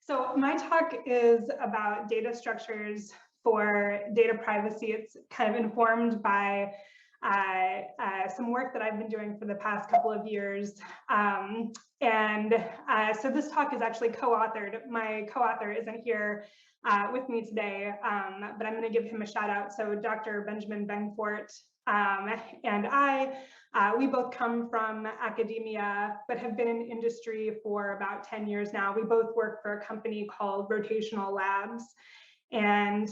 So my talk is about data structures for data privacy. It's kind of informed by some work that I've been doing for the past couple of years. So this talk is actually co-authored. My co-author isn't here with me today, but I'm going to give him a shout out. So Dr. Benjamin Bengfort and we both come from academia, but have been in industry for about 10 years now. We both work for a company called Rotational Labs. And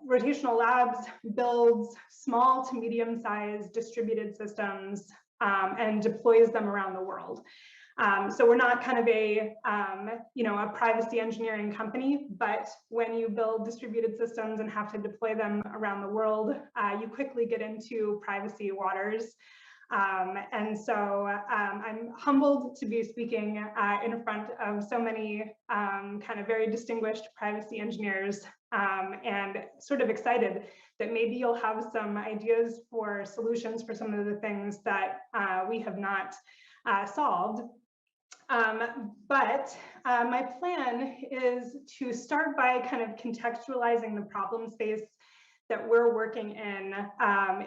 Rotational Labs builds small to medium-sized distributed systems and deploys them around the world. So we're not kind of a privacy engineering company, but when you build distributed systems and have to deploy them around the world, you quickly get into privacy waters. I'm humbled to be speaking in front of so many kind of very distinguished privacy engineers and sort of excited that maybe you'll have some ideas for solutions for some of the things that we have not solved. My plan is to start by kind of contextualizing the problem space that we're working in.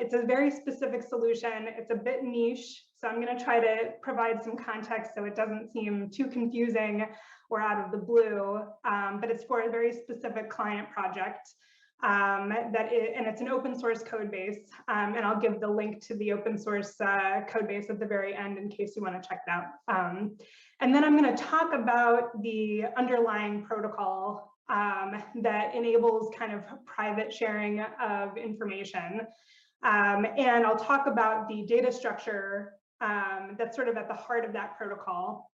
It's a very specific solution. It's a bit niche. So I'm going to try to provide some context so it doesn't seem too confusing or out of the blue, but it's for a very specific client project. And it's an open source code base. And I'll give the link to the open source code base at the very end in case you want to check it out. And then I'm going to talk about the underlying protocol that enables kind of private sharing of information. And I'll talk about the data structure that's sort of at the heart of that protocol,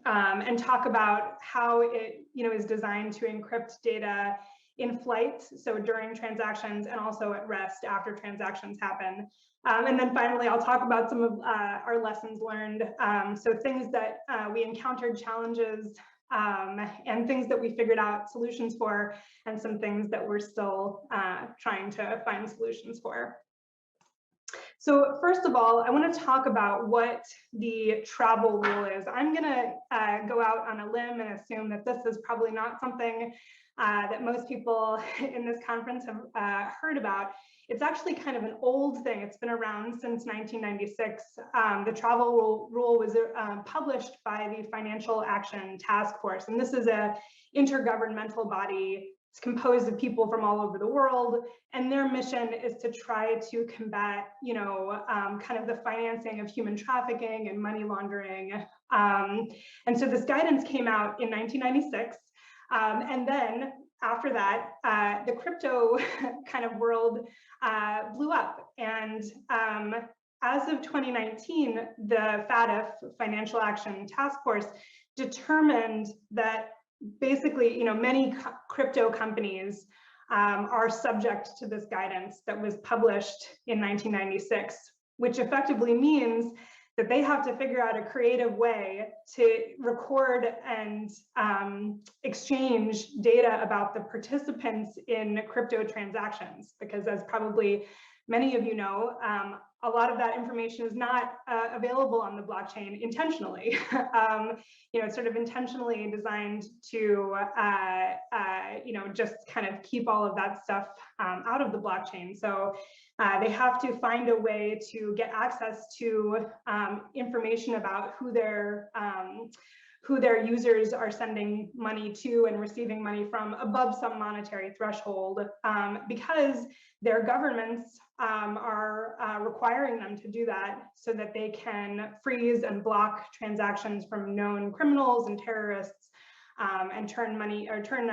and talk about how it is designed to encrypt data in flight, so during transactions, and also at rest after transactions happen. And then finally, I'll talk about some of our lessons learned, so things that we encountered, challenges, and things that we figured out solutions for, and some things that we're still trying to find solutions for. So first of all, I want to talk about what the travel rule is. I'm going to go out on a limb and assume that this is probably not something that most people in this conference have heard about. It's actually kind of an old thing. It's been around since 1996. The travel rule was published by the Financial Action Task Force, and this is an intergovernmental body. It's composed of people from all over the world, and their mission is to try to combat, kind of the financing of human trafficking and money laundering. And so this guidance came out in 1996, and then after that, the crypto kind of world blew up, and as of 2019, the FATF, Financial Action Task Force, determined that basically, many crypto companies are subject to this guidance that was published in 1996, which effectively means that they have to figure out a creative way to record and exchange data about the participants in crypto transactions, because as probably many of you know, a lot of that information is not available on the blockchain intentionally. It's sort of intentionally designed to, just kind of keep all of that stuff out of the blockchain. So they have to find a way to get access to information about who their users are sending money to and receiving money from above some monetary threshold, because their governments are requiring them to do that so that they can freeze and block transactions from known criminals and terrorists, and turn money or turn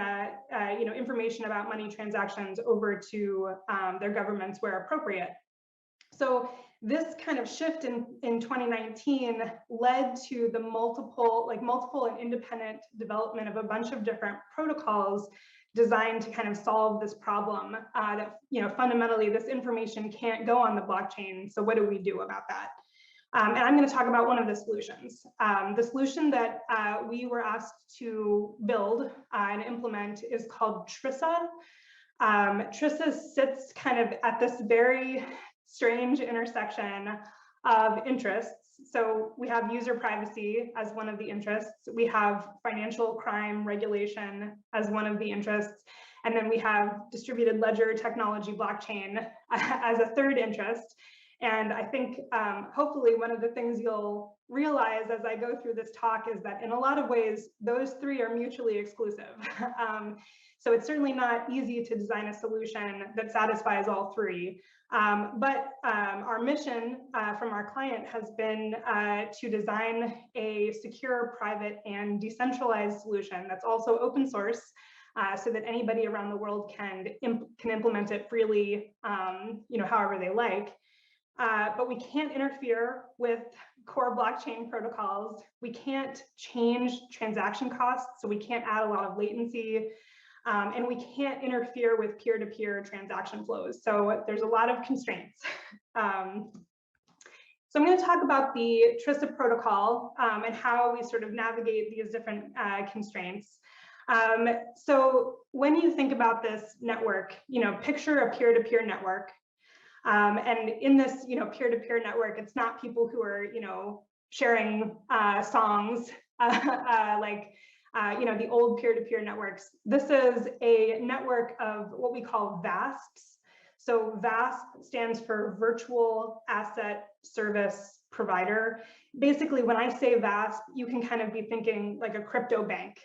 information about money transactions over to their governments where appropriate. So this kind of shift in 2019 led to the multiple and independent development of a bunch of different protocols designed to kind of solve this problem that, fundamentally this information can't go on the blockchain. So what do we do about that? And I'm going to talk about one of the solutions. The solution that we were asked to build and implement is called TRISA. TRISA sits kind of at this very strange intersection of interests. So we have user privacy as one of the interests. We have financial crime regulation as one of the interests. And then we have distributed ledger technology, blockchain, as a third interest. And I think hopefully one of the things you'll realize as I go through this talk is that in a lot of ways, those three are mutually exclusive. So it's certainly not easy to design a solution that satisfies all three. But our mission from our client has been to design a secure, private, and decentralized solution that's also open source, so that anybody around the world can implement it freely, however they like. But we can't interfere with core blockchain protocols. We can't change transaction costs, so we can't add a lot of latency. And we can't interfere with peer-to-peer transaction flows. So there's a lot of constraints. So I'm going to talk about the TRISA protocol and how we sort of navigate these different constraints. So when you think about this network, picture a peer-to-peer network. And in this, peer-to-peer network, it's not people who are, sharing songs like the old peer-to-peer networks. This is a network of what we call VASPs. So VASP stands for Virtual Asset Service Provider. Basically, when I say VASP, you can kind of be thinking like a crypto bank.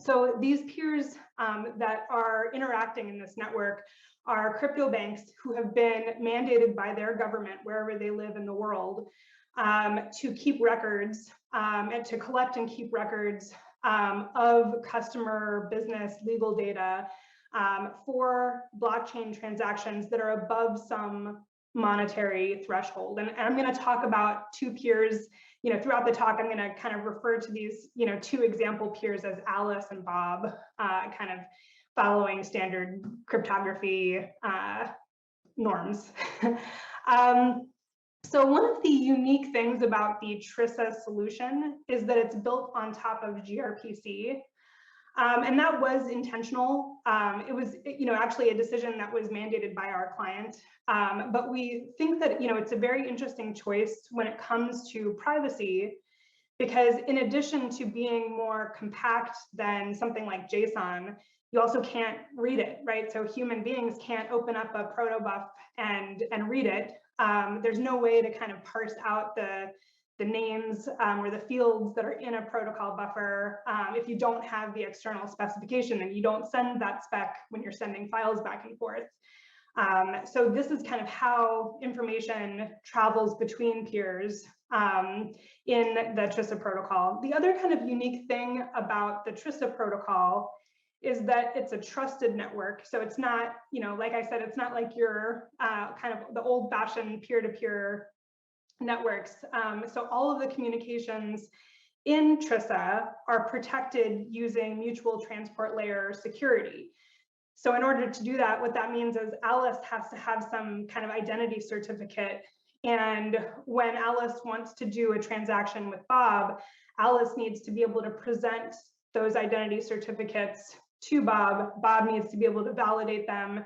So these peers that are interacting in this network are crypto banks who have been mandated by their government, wherever they live in the world, to keep records and to collect and keep records of customer, business, legal data for blockchain transactions that are above some monetary threshold. And I'm going to talk about two peers. Throughout the talk, I'm going to kind of refer to these, two example peers as Alice and Bob, kind of following standard cryptography norms. So one of the unique things about the TRISA solution is that it's built on top of gRPC. And that was intentional. It was, actually a decision that was mandated by our client. But we think that, it's a very interesting choice when it comes to privacy, because in addition to being more compact than something like JSON, you also can't read it, right? So human beings can't open up a protobuf and read it. There's no way to kind of parse out the names or the fields that are in a protocol buffer if you don't have the external specification, and you don't send that spec when you're sending files back and forth. So this is kind of how information travels between peers in the TRISA protocol. The other kind of unique thing about the TRISA protocol is that it's a trusted network. So it's not, like I said, it's not like your kind of the old-fashioned peer-to-peer networks. So all of the communications in TRISA are protected using mutual transport layer security. So in order to do that, what that means is Alice has to have some kind of identity certificate. And when Alice wants to do a transaction with Bob, Alice needs to be able to present those identity certificates to Bob. Bob needs to be able to validate them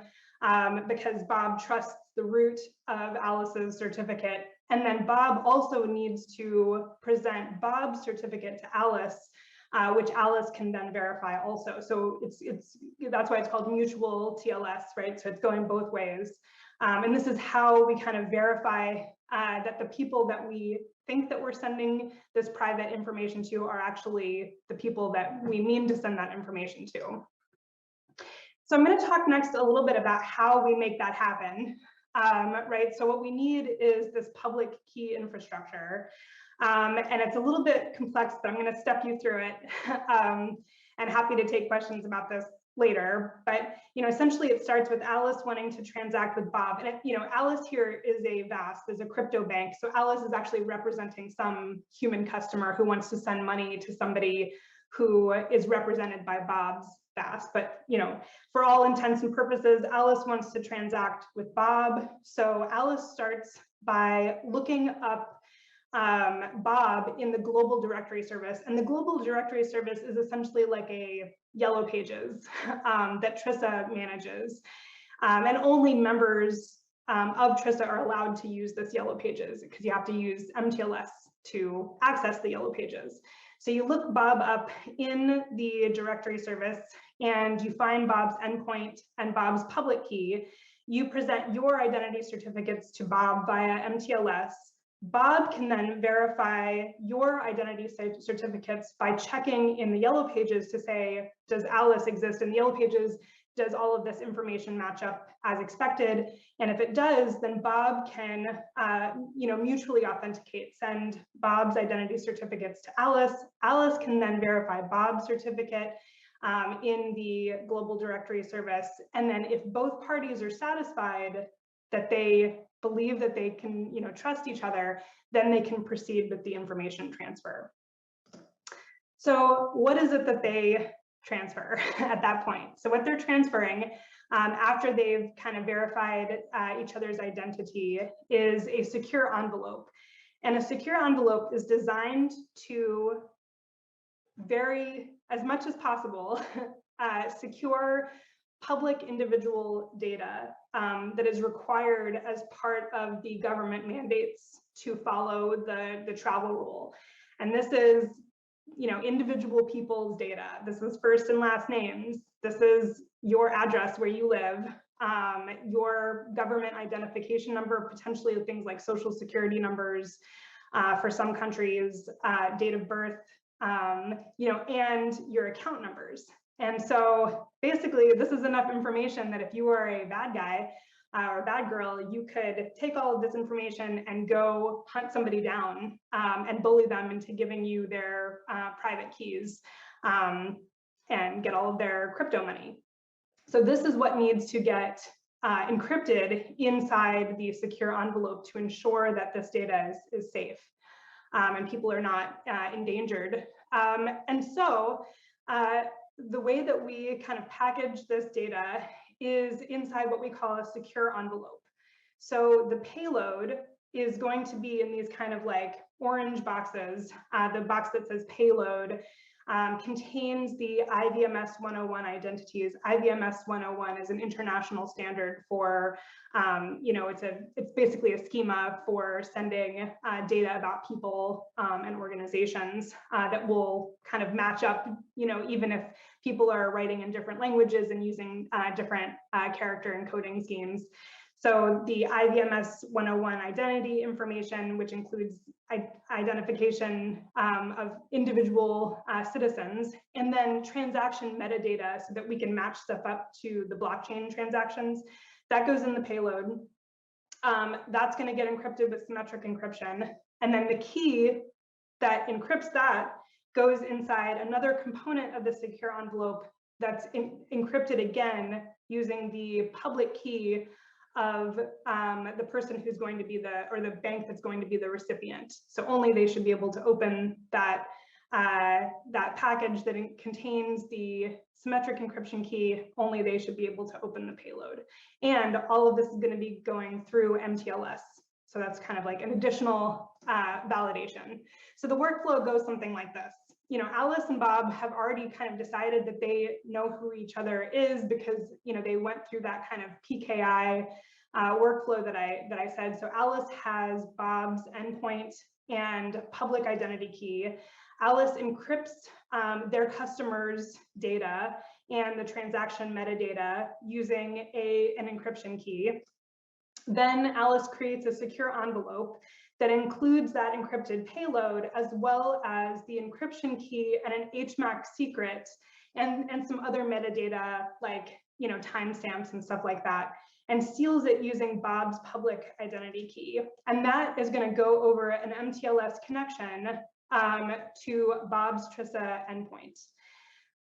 because Bob trusts the root of Alice's certificate. And then Bob also needs to present Bob's certificate to Alice, which Alice can then verify also. So that's why it's called mutual TLS, right? So it's going both ways. And this is how we kind of verify that the people that we think that we're sending this private information to are actually the people that we mean to send that information to. So I'm going to talk next a little bit about how we make that happen, right? So what we need is this public key infrastructure. And it's a little bit complex, but I'm going to step you through it and happy to take questions about this later. But, essentially it starts with Alice wanting to transact with Bob. And, Alice here is a VASP, is a crypto bank. So Alice is actually representing some human customer who wants to send money to somebody who is represented by Bob's VASP. But, for all intents and purposes, Alice wants to transact with Bob. So Alice starts by looking up Bob in the global directory service. And the global directory service is essentially like a yellow pages that TRISA manages. And only members of TRISA are allowed to use this yellow pages, because you have to use mTLS to access the yellow pages. So you look Bob up in the directory service and you find Bob's endpoint and Bob's public key. You present your identity certificates to Bob via mTLS. Bob can then verify your identity certificates by checking in the yellow pages to say, does Alice exist in the yellow pages? Does all of this information match up as expected? And if it does, then Bob can mutually authenticate, send Bob's identity certificates to Alice. Alice can then verify Bob's certificate in the global directory service. And then if both parties are satisfied that they believe that they can trust each other, then they can proceed with the information transfer. So what is it that they transfer at that point? So what they're transferring after they've kind of verified each other's identity is a secure envelope. And a secure envelope is designed to as much as possible, secure public individual data that is required as part of the government mandates to follow the travel rule. And this is individual people's data. This is first and last names. This is your address where you live, your government identification number, potentially things like social security numbers for some countries, date of birth, and your account numbers. And so basically, this is enough information that if you were a bad guy or a bad girl, you could take all of this information and go hunt somebody down and bully them into giving you their private keys and get all of their crypto money. So this is what needs to get encrypted inside the secure envelope to ensure that this data is safe and people are not endangered. And so the way that we kind of package this data is inside what we call a secure envelope. So the payload is going to be in these kind of like orange boxes. The box that says payload contains the IVMS 101 identities. IVMS 101 is an international standard for, it's basically a schema for sending data about people and organizations that will kind of match up, even if people are writing in different languages and using different character encoding schemes. So the IVMS 101 identity information, which includes identification of individual citizens, and then transaction metadata so that we can match stuff up to the blockchain transactions, that goes in the payload. That's going to get encrypted with symmetric encryption. And then the key that encrypts that goes inside another component of the secure envelope that's encrypted again using the public key of the person who's going to be or the bank that's going to be the recipient. So only they should be able to open that package that contains the symmetric encryption key. Only they should be able to open the payload. And all of this is going to be going through mTLS. So that's kind of like an additional validation. So the workflow goes something like this. Alice and Bob have already kind of decided that they know who each other is because, they went through that kind of PKI workflow that I said. So Alice has Bob's endpoint and public identity key. Alice encrypts their customers' data and the transaction metadata using an encryption key. Then Alice creates a secure envelope that includes that encrypted payload as well as the encryption key and an HMAC secret and some other metadata like timestamps and stuff like that, and seals it using Bob's public identity key. And that is going to go over an mTLS connection to Bob's TRISA endpoint.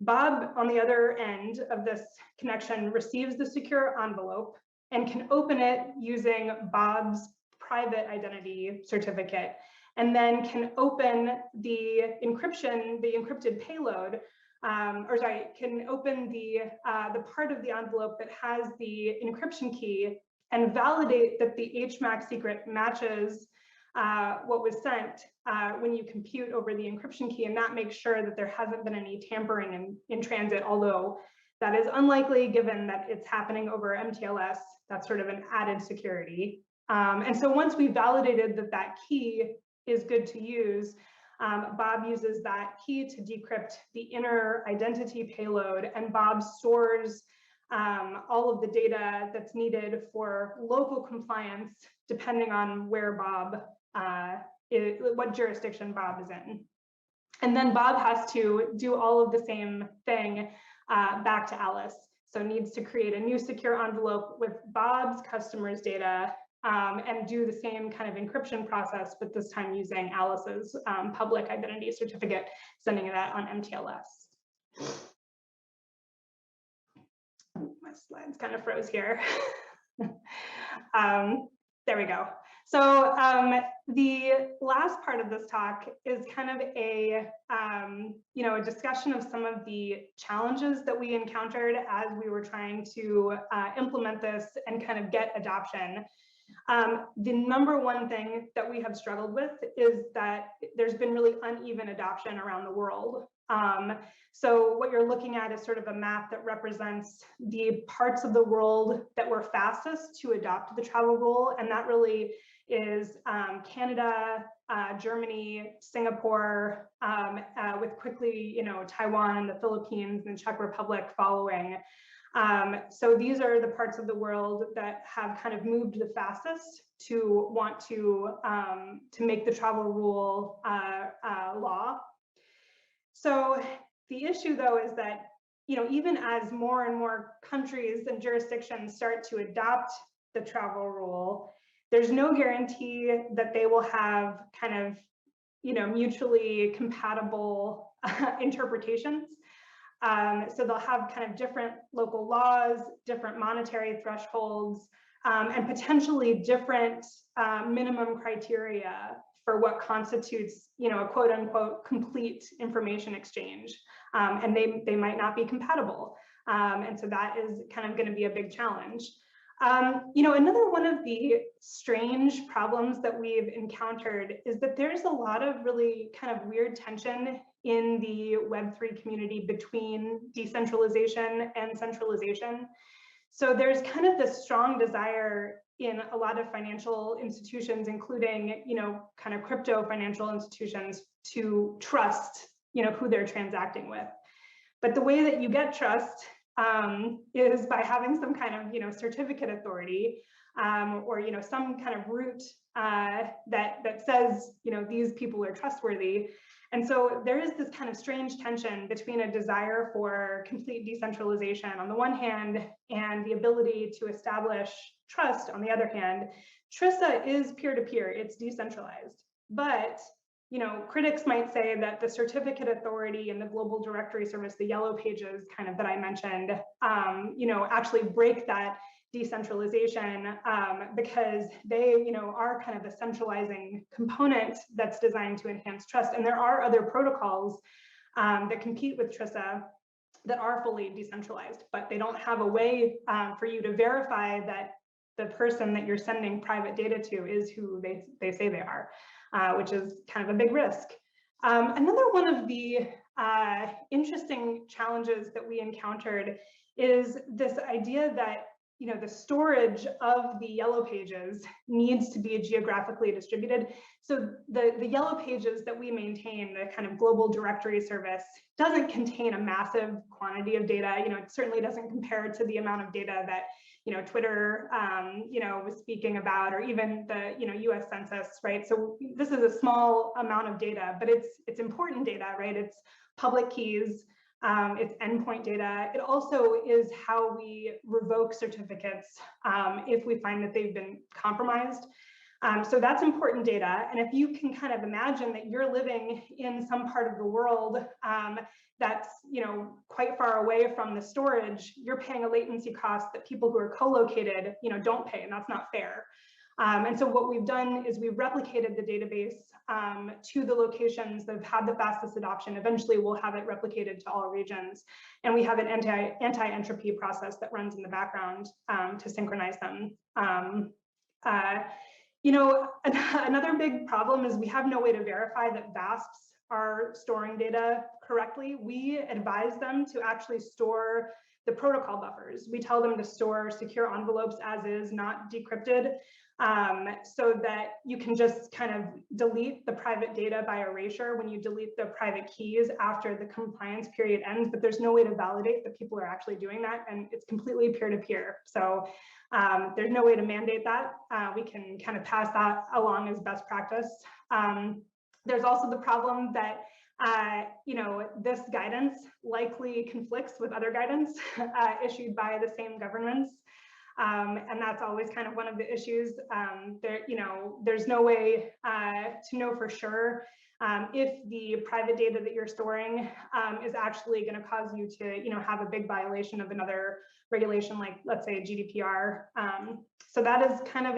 Bob, on the other end of this connection, receives the secure envelope and can open it using Bob's private identity certificate, and then can open the encryption, the encrypted payload, can open the part of the envelope that has the encryption key and validate that the HMAC secret matches what was sent when you compute over the encryption key, and that makes sure that there hasn't been any tampering in transit, although That is unlikely given that it's happening over mTLS. That's sort of an added security. And so once we validated that that key is good to use, Bob uses that key to decrypt the inner identity payload, and Bob stores all of the data that's needed for local compliance, depending on where Bob, what jurisdiction Bob is in. And then Bob has to do all of the same thing back to Alice. So needs to create a new secure envelope with Bob's customers' data and do the same kind of encryption process, but this time using Alice's public identity certificate, sending that on mTLS. My slides kind of froze here. There we go. So the last part of this talk is kind of a a discussion of some of the challenges that we encountered as we were trying to implement this and kind of get adoption. The number one thing that we have struggled with is that there's been really uneven adoption around the world. So what you're looking at is sort of a map that represents the parts of the world that were fastest to adopt the travel rule, and that really is Canada, Germany, Singapore, with quickly, Taiwan, the Philippines, and Czech Republic following. So these are the parts of the world that have kind of moved the fastest to want to make the travel rule law. So the issue, though, is that even as more and more countries and jurisdictions start to adopt the travel rule, there's no guarantee that they will have kind of mutually compatible interpretations. So they'll have kind of different local laws, different monetary thresholds, and potentially different minimum criteria for what constitutes, a quote unquote complete information exchange. And they might not be compatible. And so that is kind of going to be a big challenge. Another one of the strange problems that we've encountered is that there's a lot of really kind of weird tension in the Web3 community between decentralization and centralization. So there's kind of this strong desire in a lot of financial institutions, including, kind of crypto financial institutions, to trust, who they're transacting with. But the way that you get trust is by having some kind of, certificate authority or, some kind of root that says, these people are trustworthy. And so there is this kind of strange tension between a desire for complete decentralization on the one hand and the ability to establish trust on the other hand. TRISA is peer-to-peer, it's decentralized, but critics might say that the certificate authority and the global directory service, the yellow pages kind of that I mentioned, actually break that decentralization because they, are kind of a centralizing component that's designed to enhance trust. And there are other protocols that compete with TRISA that are fully decentralized, but they don't have a way for you to verify that the person that you're sending private data to is who they say they are, which is kind of a big risk. Another one of the interesting challenges that we encountered is this idea that the storage of the yellow pages needs to be geographically distributed. So the yellow pages that we maintain, the kind of global directory service, doesn't contain a massive quantity of data. It certainly doesn't compare to the amount of data that Twitter was speaking about, or even the US Census, right? So this is a small amount of data, but it's important data, right? It's public keys. It's endpoint data. It also is how we revoke certificates if we find that they've been compromised. So that's important data. And if you can kind of imagine that you're living in some part of the world that's quite far away from the storage, you're paying a latency cost that people who are co-located don't pay, and that's not fair. And so what we've done is we've replicated the database to the locations that have had the fastest adoption. Eventually, we'll have it replicated to all regions. And we have an anti-entropy process that runs in the background to synchronize them. Another big problem is we have no way to verify that VASPs are storing data correctly. We advise them to actually store the protocol buffers. We tell them to store secure envelopes as is, not decrypted, so that you can just kind of delete the private data by erasure when you delete the private keys after the compliance period ends, but there's no way to validate that people are actually doing that, and it's completely peer-to-peer. So there's no way to mandate that. We can kind of pass that along as best practice. There's also the problem that this guidance likely conflicts with other guidance issued by the same governments. And that's always kind of one of the issues. There's no way to know for sure if the private data that you're storing is actually going to cause you to, have a big violation of another regulation, like let's say GDPR. So that is kind of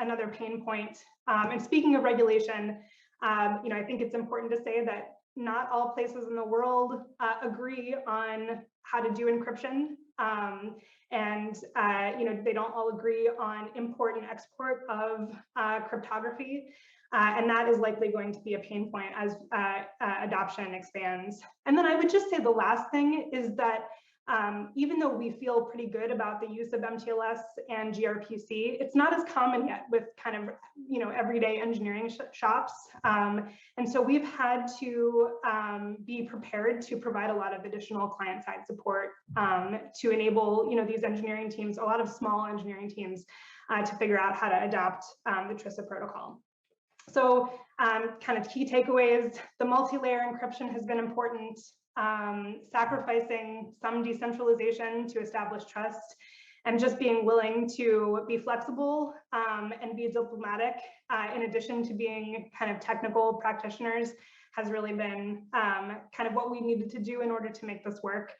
another pain point. And speaking of regulation, I think it's important to say that not all places in the world agree on how to do encryption. They don't all agree on import and export of cryptography. And that is likely going to be a pain point as adoption expands. And then I would just say the last thing is that even though we feel pretty good about the use of mTLS and gRPC, it's not as common yet with kind of, everyday engineering shops. And so we've had to be prepared to provide a lot of additional client-side support to enable, these engineering teams, a lot of small engineering teams, to figure out how to adopt the TRISA protocol. So kind of key takeaways, the multi-layer encryption has been important. Sacrificing some decentralization to establish trust, and just being willing to be flexible and be diplomatic, in addition to being kind of technical practitioners, has really been kind of what we needed to do in order to make this work.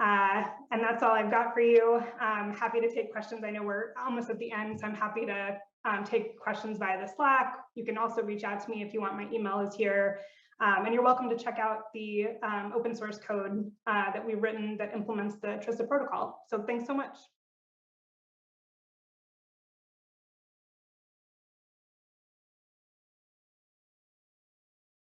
And that's all I've got for you. I'm happy to take questions. I know we're almost at the end, so I'm happy to take questions via the Slack. You can also reach out to me if you want. My email is here. And you're welcome to check out the open source code that we've written that implements the TRISA protocol. So thanks so much.